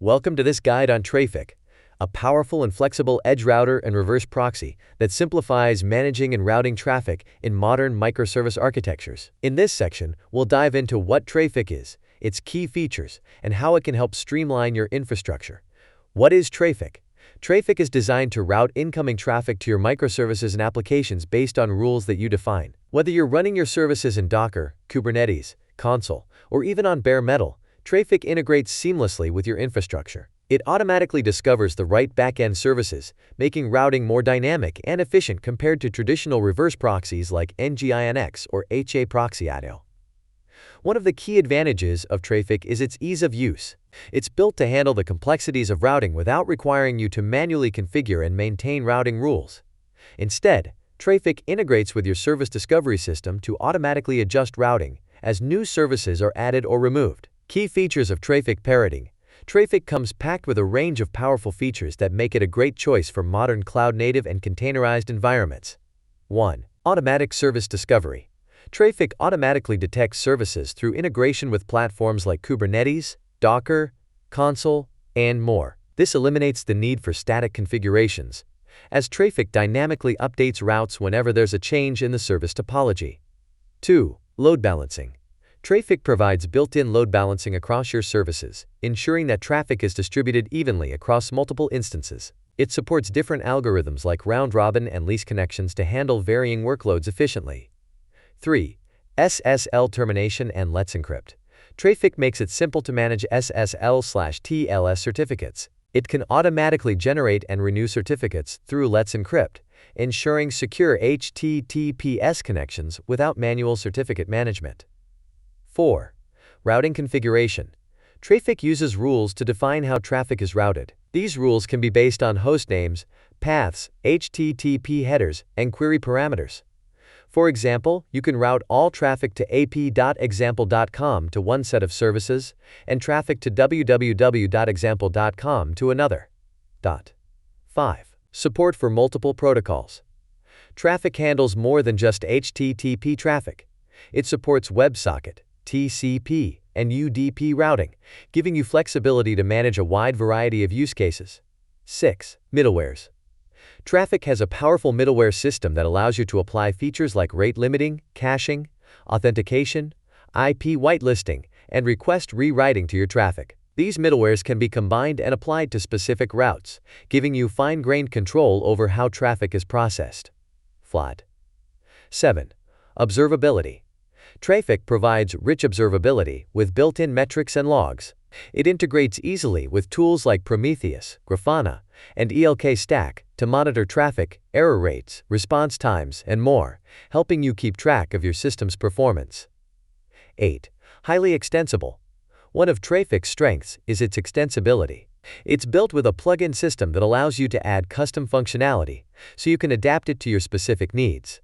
Welcome to this guide on traefik, a powerful and flexible edge router and reverse proxy that simplifies managing and routing traffic in modern microservice architectures. In this section, we'll dive into what traefik is, its key features, and how it can help streamline your infrastructure. What is traefik? Traefik is designed to route incoming traffic to your microservices and applications based on rules that you define. Whether you're running your services in Docker, Kubernetes, Consul, or even on bare metal, traefik integrates seamlessly with your infrastructure. It automatically discovers the right backend services, making routing more dynamic and efficient compared to traditional reverse proxies like nginx or HAProxy. One of the key advantages of traefik is its ease of use. It's built to handle the complexities of routing without requiring you to manually configure and maintain routing rules. Instead, traefik integrates with your service discovery system to automatically adjust routing as new services are added or removed. Key features of traefik parroting. Traefik comes packed with a range of powerful features that make it a great choice for modern cloud-native and containerized environments. 1. Automatic service discovery. Traefik automatically detects services through integration with platforms like Kubernetes, Docker, Consul, and more. This eliminates the need for static configurations, as traefik dynamically updates routes whenever there's a change in the service topology. 2. Load balancing. Traefik provides built-in load balancing across your services, ensuring that traffic is distributed evenly across multiple instances. It supports different algorithms like round-robin and least connections to handle varying workloads efficiently. 3. SSL termination and Let's Encrypt. Traefik makes it simple to manage SSL/TLS certificates. It can automatically generate and renew certificates through Let's Encrypt, ensuring secure HTTPS connections without manual certificate management. 4. Routing configuration. Traefik uses rules to define how traffic is routed. These rules can be based on host names, paths, HTTP headers, and query parameters. For example, you can route all traffic to ap.example.com to one set of services, and traffic to www.example.com to another. 5. Support for multiple protocols. Traefik handles more than just HTTP traffic. It supports WebSocket, TCP, and UDP routing, giving you flexibility to manage a wide variety of use cases. 6. Middlewares. Traefik has a powerful middleware system that allows you to apply features like rate limiting, caching, authentication, IP whitelisting, and request rewriting to your traffic. These middlewares can be combined and applied to specific routes, giving you fine-grained control over how traffic is processed. 7. Observability. Traefik provides rich observability with built-in metrics and logs. It integrates easily with tools like Prometheus, Grafana, and ELK Stack to monitor traffic, error rates, response times, and more, helping you keep track of your system's performance. 8. Highly extensible. One of Traefik's strengths is its extensibility. It's built with a plug-in system that allows you to add custom functionality, so you can adapt it to your specific needs.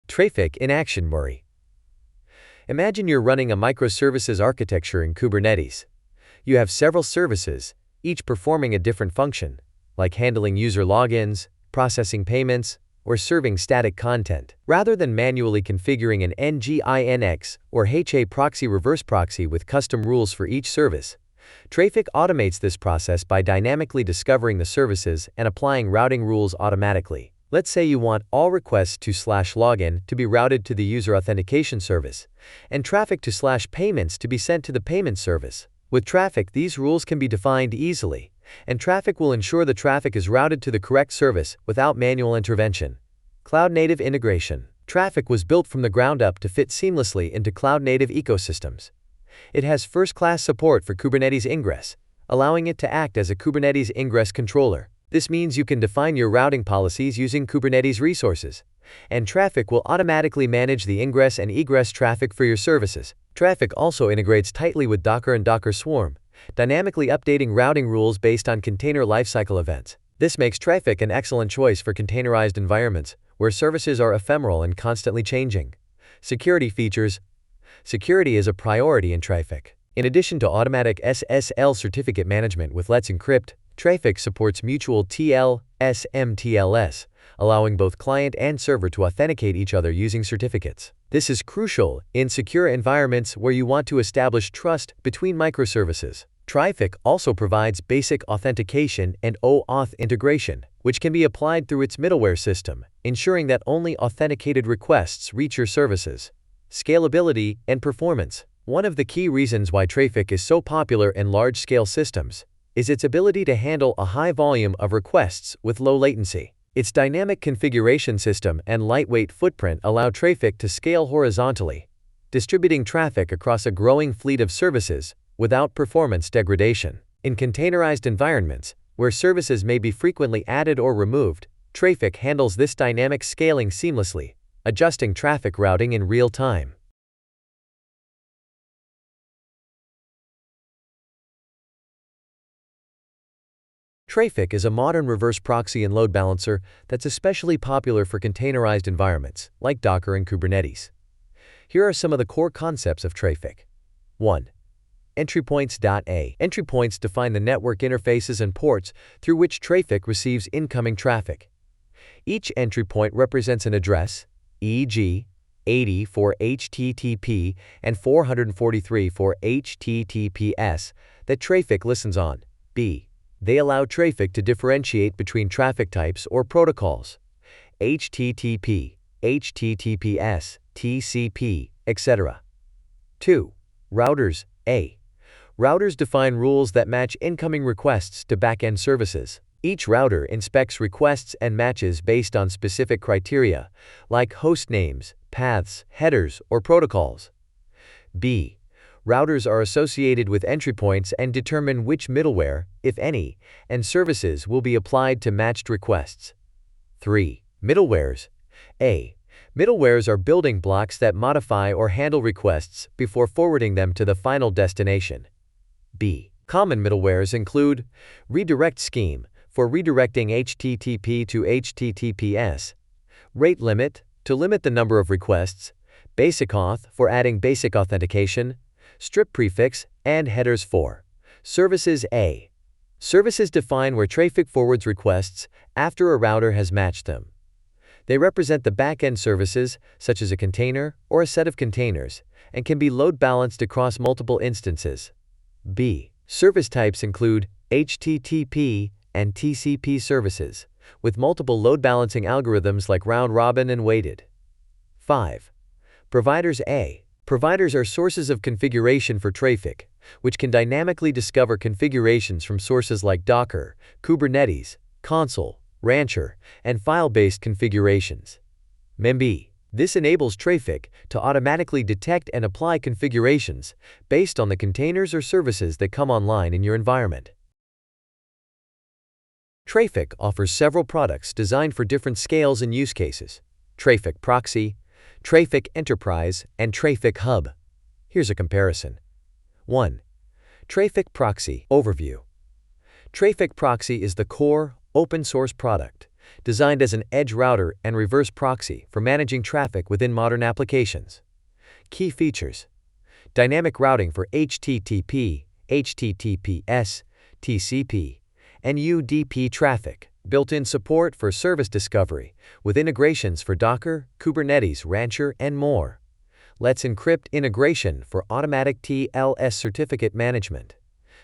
Traefik in action. Imagine you're running a microservices architecture in Kubernetes. You have several services, each performing a different function, like handling user logins, processing payments, or serving static content. Rather than manually configuring an nginx or HAProxy reverse proxy with custom rules for each service, Traefik automates this process by dynamically discovering the services and applying routing rules automatically. Let's say you want all requests to /login to be routed to the user authentication service, and traffic to /payments to be sent to the payment service. With Traefik, these rules can be defined easily, and Traefik will ensure the traffic is routed to the correct service without manual intervention. Cloud-native integration. Traefik was built from the ground up to fit seamlessly into cloud-native ecosystems. It has first-class support for Kubernetes ingress, allowing it to act as a Kubernetes ingress controller. This means you can define your routing policies using Kubernetes resources, and Traefik will automatically manage the ingress and egress traffic for your services. Traefik also integrates tightly with Docker and Docker Swarm, dynamically updating routing rules based on container lifecycle events. This makes Traefik an excellent choice for containerized environments, where services are ephemeral and constantly changing. Security features. Security is a priority in Traefik. In addition to automatic SSL certificate management with Let's Encrypt, Traefik supports mutual TLS/MTLS, allowing both client and server to authenticate each other using certificates. This is crucial in secure environments where you want to establish trust between microservices. Traefik also provides basic authentication and OAuth integration, which can be applied through its middleware system, ensuring that only authenticated requests reach your services. Scalability and performance. One of the key reasons why Traefik is so popular in large-scale systems is its ability to handle a high volume of requests with low latency. Its dynamic configuration system and lightweight footprint allow Traefik to scale horizontally, distributing traffic across a growing fleet of services without performance degradation. In containerized environments, where services may be frequently added or removed, Traefik handles this dynamic scaling seamlessly, adjusting traffic routing in real time. Traefik is a modern reverse proxy and load balancer that's especially popular for containerized environments, like Docker and Kubernetes. Here are some of the core concepts of Traefik. 1. Entry points. Entry points define the network interfaces and ports through which Traefik receives incoming traffic. Each entry point represents an address, e.g., 80 for HTTP and 443 for HTTPS, that Traefik listens on. B. They allow Traefik to differentiate between traffic types or protocols, HTTP, HTTPS, TCP, etc. 2. Routers. A. Routers define rules that match incoming requests to backend services. Each router inspects requests and matches based on specific criteria, like host names, paths, headers, or protocols. B. Routers are associated with entry points and determine which middleware, if any, and services will be applied to matched requests. 3. Middlewares. A. Middlewares are building blocks that modify or handle requests before forwarding them to the final destination. B. Common middlewares include redirect scheme for redirecting HTTP to HTTPS, rate limit to limit the number of requests, basic auth for adding basic authentication, strip prefix, and headers for services. A. Services define where Traefik forwards requests after a router has matched them. They represent the backend services, such as a container or a set of containers, and can be load balanced across multiple instances. B. Service types include HTTP and TCP services, with multiple load balancing algorithms like round-robin and weighted. 5. Providers. A. Providers are sources of configuration for Traefik, which can dynamically discover configurations from sources like Docker, Kubernetes, Console, Rancher, and file-based configurations. Memb. This enables Traefik to automatically detect and apply configurations based on the containers or services that come online in your environment. Traefik offers several products designed for different scales and use cases: Traefik Proxy, Traefik Enterprise, and Traefik Hub. Here's a comparison. 1. Traefik Proxy Overview. Traefik Proxy is the core, open-source product designed as an edge router and reverse proxy for managing traffic within modern applications. Key features: dynamic routing for HTTP, HTTPS, TCP, and UDP traffic, built-in support for service discovery, with integrations for Docker, Kubernetes, Rancher, and more. Let's Encrypt integration for automatic TLS certificate management.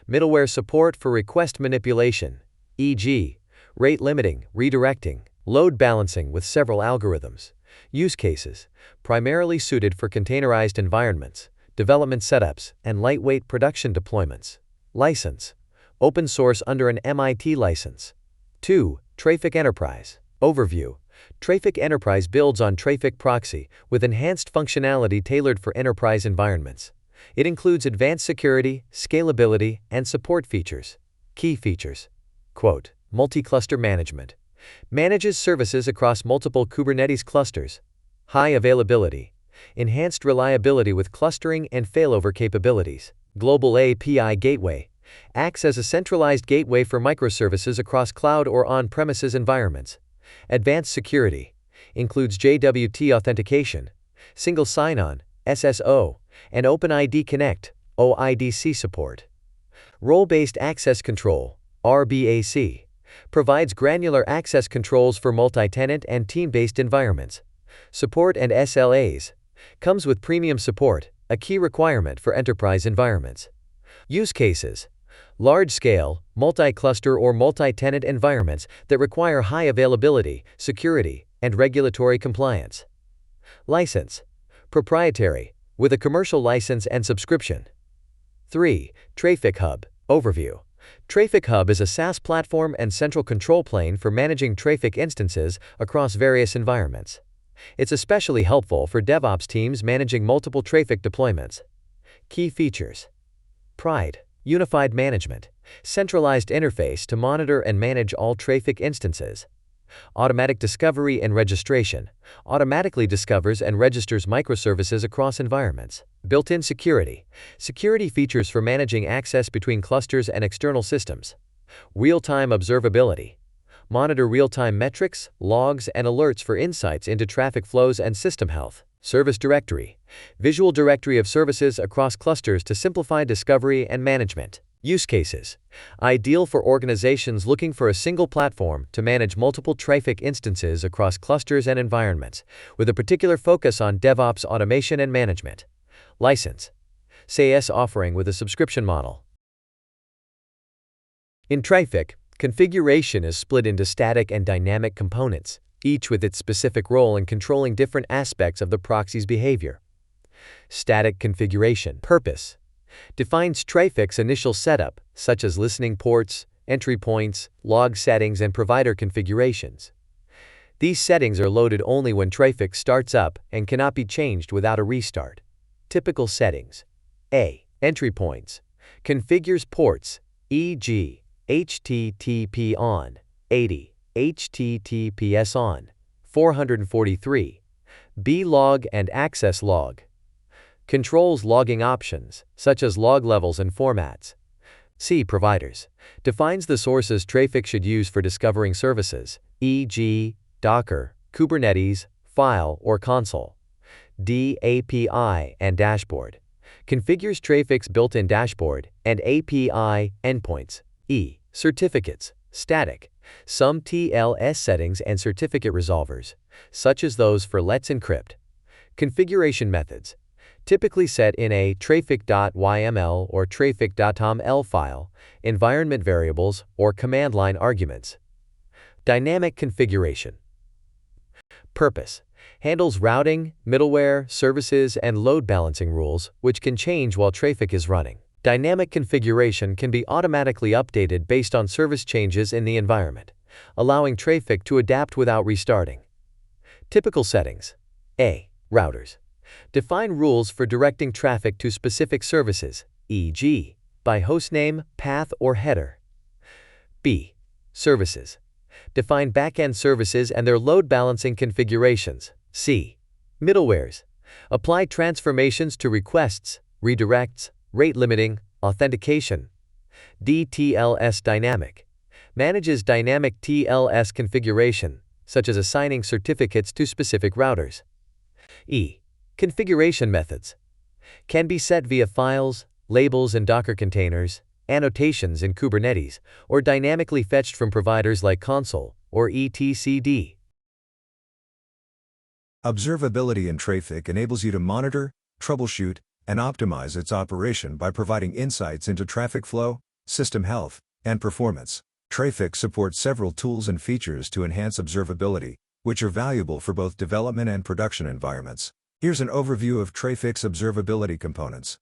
Middleware support for request manipulation, e.g., rate limiting, redirecting, load balancing with several algorithms. Use cases: primarily suited for containerized environments, development setups, and lightweight production deployments. License: open source under an MIT license. 2. Traefik Enterprise Overview. Traefik Enterprise builds on Traefik Proxy with enhanced functionality tailored for enterprise environments. It includes advanced security, scalability, and support features. Key features: quote, multi-cluster management. Manages services across multiple Kubernetes clusters. High availability. Enhanced reliability with clustering and failover capabilities. Global API Gateway. Acts as a centralized gateway for microservices across cloud or on-premises environments. Advanced security. Includes JWT authentication, single sign-on, SSO, and OpenID Connect, OIDC support. Role-based access control, RBAC. Provides granular access controls for multi-tenant and team-based environments. Support and SLAs. Comes with premium support, a key requirement for enterprise environments. Use cases. Large-scale, multi-cluster or multi-tenant environments that require high availability, security, and regulatory compliance. License. Proprietary, with a commercial license and subscription. 3. traefik Hub. Overview. traefik Hub is a SaaS platform and central control plane for managing traefik instances across various environments. It's especially helpful for DevOps teams managing multiple traefik deployments. Key features. Pride. Unified management. Centralized interface to monitor and manage all traefik instances. Automatic discovery and registration. Automatically discovers and registers microservices across environments. Built-in security. Security features for managing access between clusters and external systems. Real-time observability. Monitor real-time metrics, logs, and alerts for insights into traffic flows and system health. Service directory. Visual directory of services across clusters to simplify discovery and management. Use cases. Ideal for organizations looking for a single platform to manage multiple traefik instances across clusters and environments, with a particular focus on DevOps automation and management. License. SaaS offering with a subscription model. In traefik, configuration is split into static and dynamic components, each with its specific role in controlling different aspects of the proxy's behavior. Static configuration. Purpose. Defines traefik's initial setup, such as listening ports, entry points, log settings, and provider configurations. These settings are loaded only when traefik starts up and cannot be changed without a restart. Typical settings. A. Entry points. Configures ports, e.g., HTTP on 80, HTTPS on 443. B. Log and access log. Controls logging options, such as log levels and formats. C. Providers. Defines the sources traefik should use for discovering services, e.g., Docker, Kubernetes, file, or console. D. API and dashboard. Configures traefik's built-in dashboard and API endpoints. E. Certificates. Static. Some TLS settings and certificate resolvers, such as those for Let's Encrypt. Configuration methods. Typically set in a traefik.yml or traefik.toml file, environment variables, or command line arguments. Dynamic configuration. Purpose. Handles routing, middleware, services, and load balancing rules, which can change while traefik is running. Dynamic configuration can be automatically updated based on service changes in the environment, allowing traefik to adapt without restarting. Typical settings. A. Routers. Define rules for directing traffic to specific services, e.g., by hostname, path, or header. B. Services. Define backend services and their load balancing configurations. C. Middlewares. Apply transformations to requests, redirects, rate limiting, authentication. D. TLS dynamic. Manages dynamic TLS configuration, such as assigning certificates to specific routers. E. Configuration methods. Can be set via files, labels in Docker containers, annotations in Kubernetes, or dynamically fetched from providers like Console or etcd. Observability in traefik enables you to monitor, troubleshoot, and optimize its operation by providing insights into traffic flow, system health, and performance. Traefik supports several tools and features to enhance observability, which are valuable for both development and production environments. Here's an overview of traefik's observability components.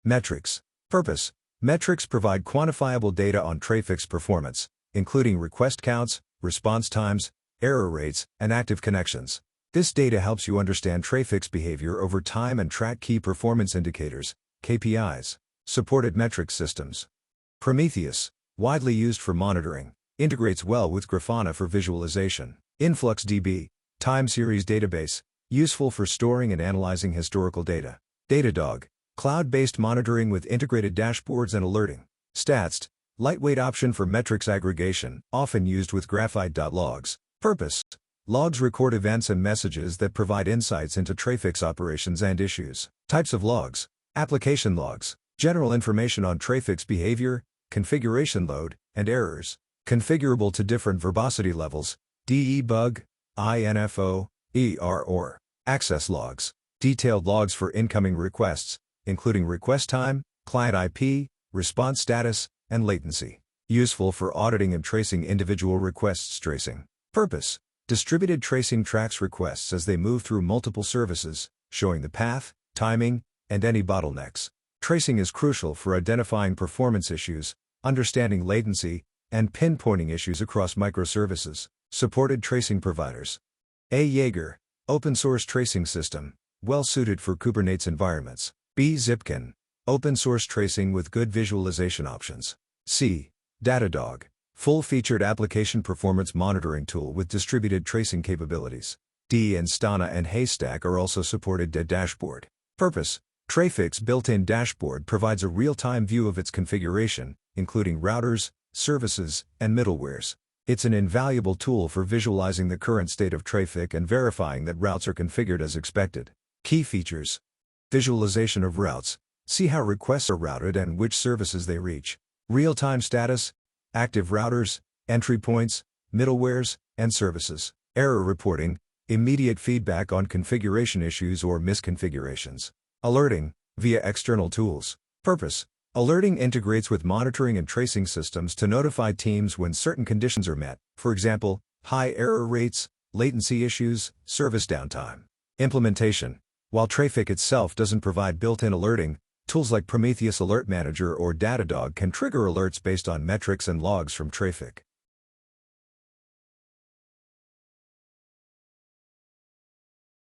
Metrics. Purpose. Metrics provide quantifiable data on traefik's performance, including request counts, response times, error rates, and active connections. This data helps you understand traefik's behavior over time and track key performance indicators, KPIs. Supported metrics systems. Prometheus. Widely used for monitoring. Integrates well with Grafana for visualization. InfluxDB. Time series database. Useful for storing and analyzing historical data. Datadog. Cloud-based monitoring with integrated dashboards and alerting. Statst. Lightweight option for metrics aggregation, often used with graphite.logs. Purpose. Logs record events and messages that provide insights into traefik's operations and issues. Types of logs. Application logs. General information on traefik's behavior, configuration load, and errors. Configurable to different verbosity levels, debug, info, or access logs. Detailed logs for incoming requests, including request time, client IP, response status, and latency. Useful for auditing and tracing individual requests tracing. Purpose: distributed tracing tracks requests as they move through multiple services, showing the path, timing, and any bottlenecks. Tracing is crucial for identifying performance issues, understanding latency, and pinpointing issues across microservices. Supported tracing providers. A. Jaeger, open source tracing system, well suited for Kubernetes environments. B. Zipkin, open source tracing with good visualization options. C. Datadog, full-featured application performance monitoring tool with distributed tracing capabilities. D. Instana and Haystack are also supported. Dashboard. Purpose: traefik's built-in dashboard provides a real-time view of its configuration, including routers, services, and middlewares. It's an invaluable tool for visualizing the current state of traefik and verifying that routes are configured as expected. Key features: visualization of routes. See how requests are routed and which services they reach. Real-time status, active routers, entry points, middlewares, and services. Error reporting, immediate feedback on configuration issues or misconfigurations. Alerting, via external tools. Purpose: alerting integrates with monitoring and tracing systems to notify teams when certain conditions are met, for example, high error rates, latency issues, service downtime. Implementation: while traefik itself doesn't provide built-in alerting, tools like Prometheus Alert Manager or Datadog can trigger alerts based on metrics and logs from traefik.